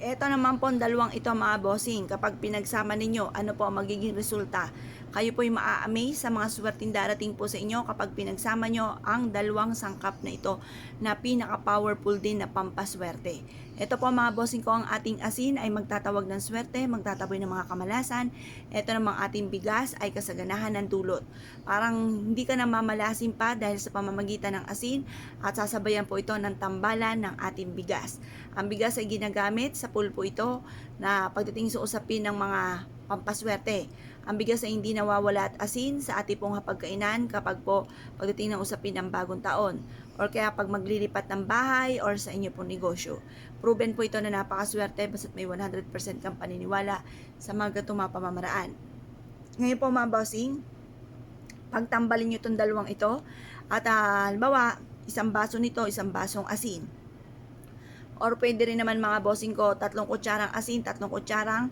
Eto naman po ang dalawang ito mga bossing. Kapag pinagsama ninyo, ano po ang magiging resulta? Kayo po'y maa-amaze sa mga swerteng darating po sa inyo kapag pinagsama nyo ang dalawang sangkap na ito na pinaka-powerful din na pampaswerte. Ito po mga bossing ko, ang ating asin ay magtatawag ng swerte, magtataboy ng mga kamalasan. Ito namang ating bigas ay kasaganahan ng dulot. Parang hindi ka na mamalasin pa dahil sa pamamagitan ng asin at sasabayan po ito ng tambalan ng ating bigas. Ang bigas ay ginagamit sa pulpo ito na pagdating sa usapin ng mga pampaswerte. Ang bigas ay hindi nawawala at asin sa ating pong hapagkainan kapag po pagdating ng usapin ng bagong taon or kaya pag maglilipat ng bahay or sa inyo pong negosyo. Proven po ito na napakaswerte basta't may 100% kang paniniwala sa mga gatong mga pamamaraan. Ngayon po mga bossing, pagtambalin nyo itong dalawang ito at halimbawa, isang baso nito, isang basong asin. Or pwede rin naman mga bossing ko, 3 kutsarang asin, 3 kutsarang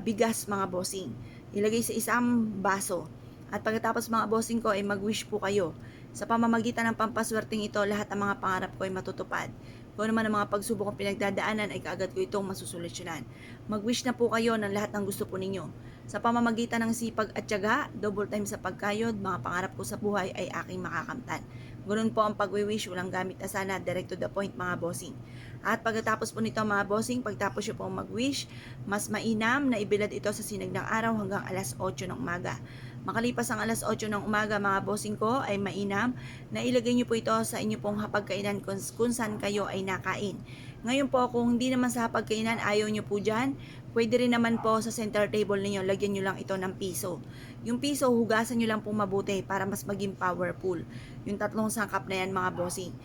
bigas mga bossing. Ilagay sa isang baso. At pagkatapos mga bossing ko ay mag-wish po kayo. Sa pamamagitan ng pampaswerteng ito, lahat ng mga pangarap ko ay matutupad. Kung naman ang mga pagsubok kong pinagdadaanan ay kaagad ko itong masusolusyonan. Mag-wish na po kayo ng lahat ng gusto po ninyo. Sa pamamagitan ng sipag at tiyaga, double time sa pagkayod, mga pangarap ko sa buhay ay aking makakamtan. Ganun po ang pag-wish, walang gamit na sana, direct to the point mga bossing. At pagkatapos po nito mga bossing, pagtapos nyo pong mag-wish, mas mainam na ibilad ito sa sinag ng araw hanggang alas 8 ng umaga. Makalipas ang alas 8 ng umaga mga bossing ko ay mainam na ilagay nyo po ito sa inyo pong hapagkainan kung saan kayo ay nakain. Ngayon po kung hindi naman sa hapagkainan, ayaw nyo po dyan, pwede rin naman po sa center table ninyo, lagyan nyo lang ito ng piso. Yung piso, hugasan nyo lang po mabuti para mas maging powerful. Yung 3 sangkap na yan mga bossing.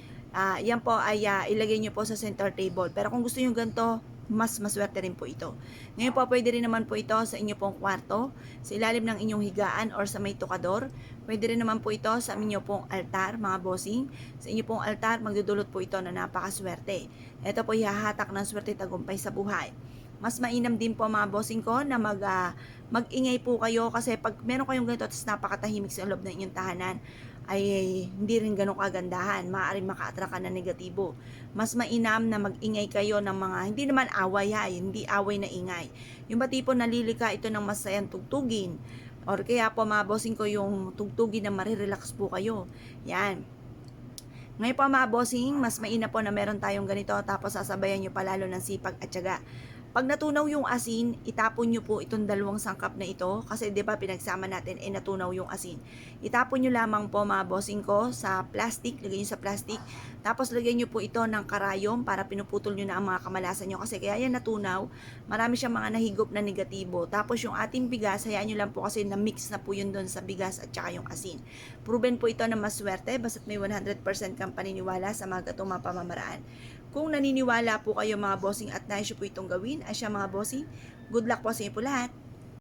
Yan po ay ilagay nyo po sa center table. Pero kung gusto nyo ganito, mas maswerte rin po ito. Ngayon po, pwede rin naman po ito sa inyo pong kwarto, sa ilalim ng inyong higaan or sa may tukador. Pwede rin naman po ito sa inyo pong altar, mga bossing. Sa inyo pong altar, magdudulot po ito na napakaswerte. Ito po ihahatak ng swerte tagumpay sa buhay. Mas mainam din po mga bossing ko na mag-ingay po kayo kasi pag meron kayong ganito at napakatahimik sa loob ng inyong tahanan, ay hindi rin ganun kagandahan, maaaring maka-attract ka ng negatibo. Mas mainam na mag-ingay kayo ng mga, hindi naman away hindi away na ingay. Yung ba tipo nalilika ito ng masayang tugtugin, or kaya po mga bossing ko yung tugtugin na marirelax po kayo. Yan. Ngayon po mga bossing, mas mainam po na meron tayong ganito tapos sasabayan nyo palalo ng sipag at tiyaga. Pag natunaw yung asin, itapon nyo po itong 2 sangkap na ito kasi 'di ba pinagsama natin natunaw yung asin. Itapon nyo lamang po mga bossing ko sa plastic, lagay nyo sa plastic. Tapos lagyan nyo po ito ng karayom para pinuputol nyo na ang mga kamalasan nyo kasi kaya yan natunaw, marami siyang mga nahigop na negatibo. Tapos yung ating bigas, hayaan nyo lang po kasi na-mix na po yun doon sa bigas at saka yung asin. Proven po ito na maswerte basta't may 100% kang paniniwala sa mga gatong mga pamamaraan. Kung naniniwala po kayo mga bossing at nais po itong gawin, ay siya mga bossing, good luck po sa inyo po lahat.